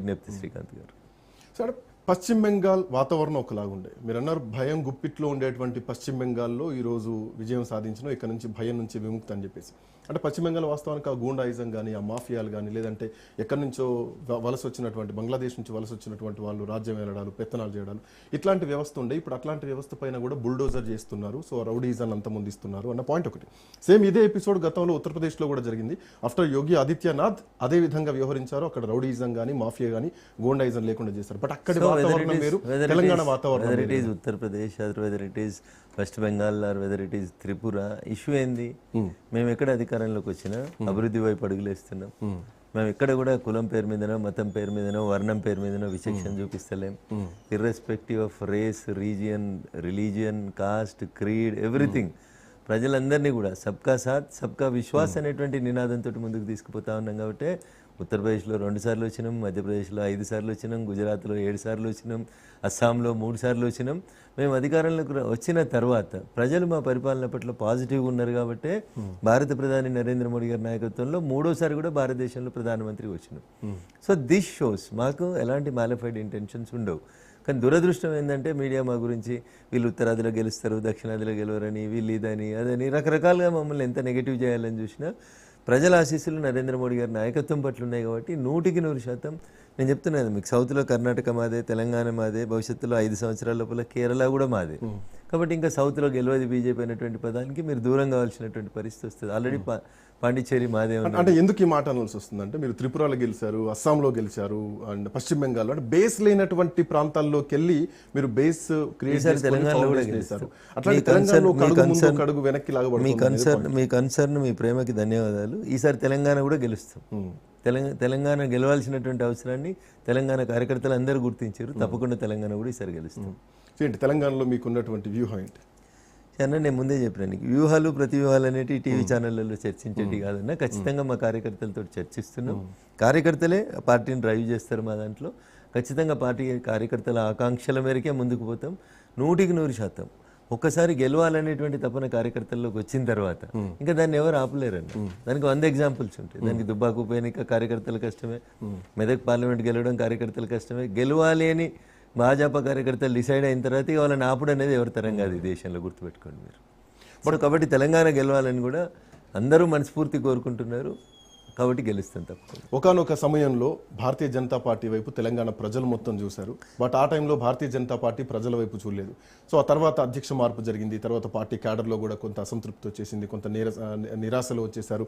విజ్ఞప్తి శ్రీకాంత్ గారు. సార్, పశ్చిమ బెంగాల్ వాతావరణం ఒకలాగుండే. మీరు అన్నారు భయం గుప్పిట్లో ఉండేటువంటి పశ్చిమ బెంగాల్లో ఈరోజు విజయం సాధించడం, ఇక్కడ నుంచి భయం నుంచి విముక్తి అని చెప్పేసి. అంటే పశ్చిమ బెంగాల్ వాస్తవానికి ఆ గూండాయిజం కానీ, ఆ మాఫియాలు కానీ, లేదంటే ఎక్కడి నుంచో వలస వచ్చినటువంటి బంగ్లాదేశ్ నుంచి వలస వచ్చినటువంటి వాళ్ళు రాజ్యం ఏలడాలు, పెత్తనాలు చేయడాలు, ఇట్లాంటి వ్యవస్థ ఉండే. ఇప్పుడు అట్లాంటి వ్యవస్థ పైన కూడా బుల్డోజర్ చేస్తున్నారు. సో రౌడీజన్ అంత ముందిస్తున్నారు అన్న పాయింట్ ఒకటి. సేమ్ ఇదే ఎపిసోడ్ గతంలో ఉత్తరప్రదేశ్లో కూడా జరిగింది. ఆఫ్టర్ యోగి ఆదిత్యనాథ్ అదే విధంగా వ్యవహరించారు. అక్కడ రౌడీజం కానీ, మాఫియా కానీ, గూండాయిజం లేకుండా చేశారు. బట్ అక్కడి వాతావరణం వేరు, తెలంగాణ వాతావరణం whether it is Uttar Pradesh, whether it is west Bengal, or whether it is Tripura, issue ఏంది? మేము ఎక్కడ అధికారంలోకి వచ్చినా అభివృద్ధి వైపు అడుగులేస్తున్నాం. మేము ఎక్కడ కూడా కులం పేరు మీదనో, మతం పేరు మీదనో, వర్ణం పేరు మీదనో విచక్షణ చూపిస్తలేం. Irrespective of race, religion, caste, creed, everything ప్రజలందరినీ కూడా సబ్కా సాత్ సబ్కా విశ్వాస్ అనేటువంటి నినాదంతో ముందుకు తీసుకుపోతా ఉన్నాం. కాబట్టి ఉత్తరప్రదేశ్లో 2 సార్లు వచ్చినాం, మధ్యప్రదేశ్లో 5 సార్లు వచ్చినాం, గుజరాత్లో 7 సార్లు వచ్చినాం, అస్సాంలో 3 సార్లు వచ్చినాం. మేము అధికారంలోకి వచ్చిన తర్వాత ప్రజలు మా పరిపాలన పట్ల పాజిటివ్గా ఉన్నారు. కాబట్టి భారత ప్రధాని నరేంద్ర మోడీ గారి నాయకత్వంలో 3వసారి కూడా భారతదేశంలో ప్రధానమంత్రి వచ్చినాం. సో దిస్ షోస్ మాకు ఎలాంటి మ్యాలిఫైడ్ ఇంటెన్షన్స్ ఉండవు. కానీ దురదృష్టం ఏంటంటే మీడియా మా గురించి వీళ్ళు ఉత్తరాదిలో గెలుస్తారు, దక్షిణాదిలో గెలవరని, వీళ్ళు ఇదని అదని రకరకాలుగా మమ్మల్ని ఎంత నెగిటివ్ చేయాలని చూసినా ప్రజల ఆశీస్సులు నరేంద్ర మోడీ గారి నాయకత్వం పట్ల ఉన్నాయి. కాబట్టి 100% నేను చెప్తున్నాను మీకు, సౌత్లో కర్ణాటక మాదే, తెలంగాణ మాదే, భవిష్యత్తులో 5 సంవత్సరాల లోపల కేరళ కూడా మాదే. కాబట్టి ఇంకా సౌత్లో గెలవది బీజేపీ అనేటువంటి పదానికి మీరు దూరం కావాల్సినటువంటి పరిస్థితి వస్తుంది. ఆల్రెడీ పాండిచ్చేరి మాదే. అంటే ఎందుకు ఈ మాట అనాల్సి వస్తుంది అంటే, మీరు త్రిపురలో గెలిచారు, అస్సాంలో గెలిచారు, అండ్ పశ్చిమ బెంగాల్లో అంటే బేస్ లేనటువంటి ప్రాంతాల్లోకి వెళ్ళి మీరు బేస్ క్రియేట్ తెలంగాణలో కూడా గెలిచారు. మీ కన్సర్న్, మీ ప్రేమకి ధన్యవాదాలు. ఈసారి తెలంగాణ కూడా గెలుస్తాం. తెలంగాణ గెలవాల్సినటువంటి అవసరాన్ని తెలంగాణ కార్యకర్తలు అందరూ గుర్తించారు. తప్పకుండా తెలంగాణ కూడా ఈసారి గెలుస్తాం. ఏంటి తెలంగాణలో మీకు ఉన్నటువంటి వ్యూహం ఏంటి అన్న? నేను ముందే చెప్పిన నీకు, వ్యూహాలు ప్రతి వ్యూహాలు అనేవి టీవీ ఛానళ్ళలో చర్చించేటి కాదన్నా. ఖచ్చితంగా మా కార్యకర్తలతో చర్చిస్తున్నాం. కార్యకర్తలే పార్టీని డ్రైవ్ చేస్తారు మా దాంట్లో. ఖచ్చితంగా పార్టీ కార్యకర్తల ఆకాంక్షల మేరకే ముందుకు పోతాం. 100% ఒక్కసారి గెలవాలనేటువంటి తపన కార్యకర్తల్లోకి వచ్చిన తర్వాత ఇంకా దాన్ని ఎవరు ఆపలేరండి. దానికి 100 ఎగ్జాంపుల్స్ ఉంటాయి. దానికి దుబ్బాక ఉప ఎన్నిక కార్యకర్తల కష్టమే, మెదక్ పార్లమెంట్ గెలవడం కార్యకర్తల కష్టమే. గెలవాలి అని భాజపా కార్యకర్తలు డిసైడ్ అయిన తర్వాత వాళ్ళని ఆపుడు అనేది ఎవరి తరం కాదు ఈ దేశంలో, గుర్తుపెట్టుకోండి మీరు. కాబట్టి తెలంగాణ గెలవాలని కూడా అందరూ మనస్ఫూర్తి కోరుకుంటున్నారు. కాబట్టి గెలుస్తాం తప్పకుండా. ఒకానొక సమయంలో భారతీయ జనతా పార్టీ వైపు తెలంగాణ ప్రజలు మొత్తం చూశారు. బట్ ఆ టైంలో భారతీయ జనతా పార్టీ ప్రజల వైపు చూడలేదు. సో ఆ తర్వాత అధ్యక్ష మార్పు జరిగింది. తర్వాత పార్టీ క్యాడర్లో కూడా కొంత అసంతృప్తి వచ్చేసింది, కొంత నిరాశలో వచ్చేసారు.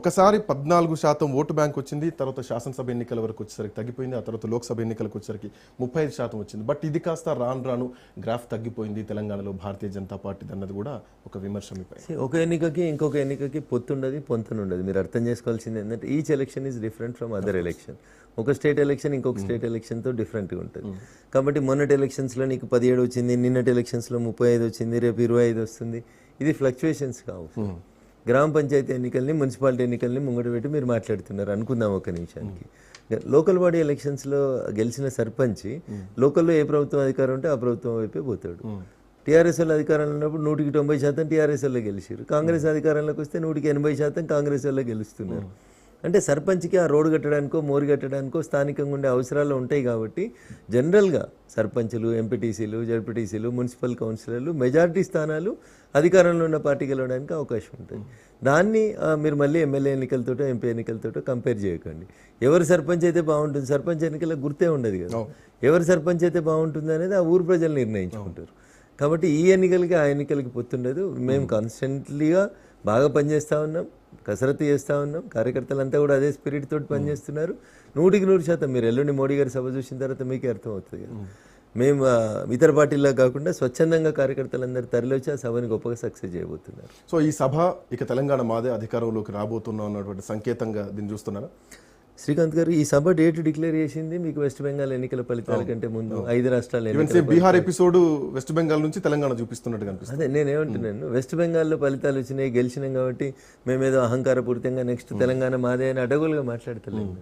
ఒకసారి 14% ఓటు బ్యాంక్ వచ్చింది. తర్వాత శాసనసభ ఎన్నికల వరకు వచ్చేసరికి తగ్గిపోయింది. ఆ తర్వాత లోక్సభ ఎన్నికలకు వచ్చేసరికి 35% వచ్చింది. బట్ ఇది కాస్త రాను గ్రాఫ్ తగ్గిపోయింది తెలంగాణలో భారతీయ జనతా పార్టీ అన్నది కూడా ఒక విమర్శ మీపై. ఒక ఎన్నికకి ఇంకొక ఎన్నికకి పొత్తుండదు, పొంతనుండదు. మీరు అర్థం చేసుకోవాల్సింది ఏంటంటే, each election is different from other election. ఒక స్టేట్ ఎలక్షన్ ఇంకొక స్టేట్ ఎలక్షన్తో డిఫరెంట్గా ఉంటుంది. కాబట్టి మొన్నటి ఎలక్షన్స్లో నీకు 17 వచ్చింది, నిన్నటి ఎలక్షన్స్లో 35 వచ్చింది, రేపు 25 వస్తుంది. ఇది ఫ్లక్చువేషన్స్ కావు. గ్రామ పంచాయతీ ఎన్నికల్ని, మున్సిపాలిటీ ఎన్నికల్ని ముంగట పెట్టి మీరు మాట్లాడుతున్నారు అనుకుందాం ఒక నిమిషానికి. లోకల్ బాడీ ఎలక్షన్స్లో గెలిచిన సర్పంచ్ లోకల్లో ఏ ప్రభుత్వం అధికారం ఉంటే ఆ ప్రభుత్వం వైపే పోతాడు. టీఆర్ఎస్ వాళ్ళు అధికారంలో ఉన్నప్పుడు 100% టీఆర్ఎస్ వాళ్ళు గెలిచారు. కాంగ్రెస్ అధికారంలోకి వస్తే 180% కాంగ్రెస్ వాళ్ళు గెలుస్తున్నారు. అంటే సర్పంచ్కి ఆ రోడ్డు కట్టడానికో, మోరు కట్టడానికో స్థానికంగా ఉండే అవసరాలు ఉంటాయి. కాబట్టి జనరల్గా సర్పంచులు, ఎంపీటీసీలు, జడ్పీటీసీలు, మున్సిపల్ కౌన్సిలర్లు మెజారిటీ స్థానాలు అధికారంలో ఉన్న పార్టీ గెలవడానికి అవకాశం ఉంటుంది. దాన్ని మీరు మళ్ళీ ఎమ్మెల్యే ఎన్నికలతోటో, ఎంపీ ఎన్నికలతోటో కంపేర్ చేయకండి. ఎవరు సర్పంచ్ అయితే బాగుంటుంది, సర్పంచ్ ఎన్నికలకు గుర్తే ఉండదు కదా. ఎవరు సర్పంచ్ అయితే బాగుంటుంది అనేది ఆ ఊరు ప్రజలు నిర్ణయించుకుంటారు. కాబట్టి ఈ ఎన్నికలకి ఆ ఎన్నికలకి పొత్తుండదు. మేము కాన్స్టెంట్లీగా బాగా పనిచేస్తూ ఉన్నాం, కసరత్తు చేస్తూ ఉన్నాం. కార్యకర్తలంతా కూడా అదే స్పిరిట్ తోటి పనిచేస్తున్నారు. 100% మీరు ఎల్లుండి మోడీ గారి సభ చూసిన తర్వాత మీకే అర్థమవుతుంది కదా. మేము ఇతర పార్టీల్లో కాకుండా స్వచ్ఛందంగా కార్యకర్తలందరూ తరలివచ్చి ఆ సభని గొప్పగా సక్సెస్ చేయబోతున్నారు. సో ఈ సభ ఇక తెలంగాణ మాదే అధికారంలోకి రాబోతున్నాం అన్నటువంటి సంకేతంగా దీన్ని చూస్తున్నారా శ్రీకాంత్ గారు? ఈ సభ డేట్ డిక్లేర్ చేసింది మీకు వెస్ట్ బెంగాల్ ఎన్నికల ఫలితాల కంటే ముందు 5 రాష్ట్రాలు. బీహార్ ఎపిసోడ్ వెస్ట్ బెంగాల్ నుంచి తెలంగాణ చూపిస్తున్నట్టు కనిపిస్తుంది. అదే నేనేమంటున్నాను, వెస్ట్ బెంగాల్లో ఫలితాలు వచ్చినాయి, గెలిచినాం కాబట్టి మేమేదో అహంకారపూరితంగా నెక్స్ట్ తెలంగాణ మాదే అని అడగులుగా మాట్లాడతలేము.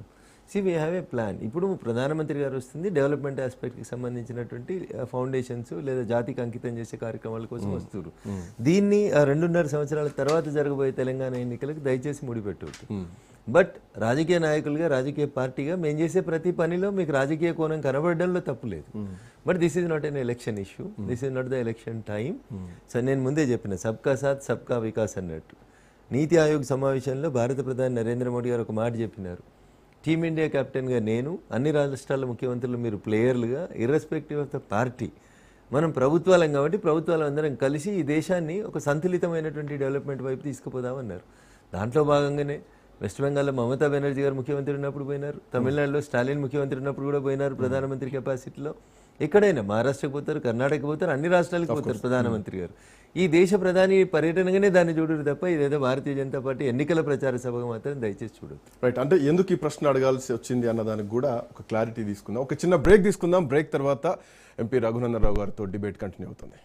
We have a plan. ఇప్పుడు ప్రధానమంత్రి గారు వస్తుంది డెవలప్మెంట్ ఆస్పెక్ట్కి సంబంధించినటువంటి ఫౌండేషన్స్ లేదా జాతికి అంకితం చేసే కార్యక్రమాల కోసం వస్తున్నారు. దీన్ని 2.5 సంవత్సరాల తర్వాత జరగబోయే తెలంగాణ ఎన్నికలకు దయచేసి ముడిపెట్టవద్దు. బట్ రాజకీయ నాయకులుగా, రాజకీయ పార్టీగా మేము చేసే ప్రతి పనిలో మీకు రాజకీయ కోణం కనబడడంలో తప్పు లేదు. But this is not an election issue, this is not the election time. So నేను ముందే చెప్పిన సబ్కా సాత్ సబ్కా వికాస్ అన్నట్టు. నీతి ఆయోగ్ సమావేశంలో భారత ప్రధాని నరేంద్ర మోడీ గారు ఒక మాట చెప్పినారు, టీమిండియా కెప్టెన్గా నేను, అన్ని రాష్ట్రాల ముఖ్యమంత్రులు మీరు ప్లేయర్లుగా, ఇర్రెస్పెక్టివ్ ఆఫ్ ద పార్టీ మనం ప్రభుత్వాలం కాబట్టి ప్రభుత్వాలు అందరం కలిసి ఈ దేశాన్ని ఒక సంతులితమైనటువంటి డెవలప్మెంట్ వైపు తీసుకుపోదామన్నారు. దాంట్లో భాగంగానే వెస్ట్ బెంగాల్లో మమతా బెనర్జీ గారు ముఖ్యమంత్రి ఉన్నప్పుడు పోయినారు, తమిళనాడులో స్టాలిన్ ముఖ్యమంత్రి ఉన్నప్పుడు కూడా పోయినారు ప్రధానమంత్రి కెపాసిటీలో. ఎక్కడైనా మహారాష్ట్రకి పోతారు, కర్ణాటక పోతారు, అన్ని రాష్ట్రాలకు పోతారు ప్రధానమంత్రి గారు. ఈ దేశ ప్రధాని పర్యటనగానే దాన్ని చూడరు తప్ప ఇదేదో భారతీయ జనతా పార్టీ ఎన్నికల ప్రచార సభగా మాత్రం దయచేసి చూడదు. రైట్, అంటే ఎందుకు ఈ ప్రశ్న అడగాల్సి వచ్చింది అన్న దానికి కూడా ఒక క్లారిటీ తీసుకుందాం. ఒక చిన్న బ్రేక్ తీసుకుందాం. బ్రేక్ తర్వాత ఎంపీ రఘునందన్ రావు గారితో డిబేట్ కంటిన్యూ అవుతుంది.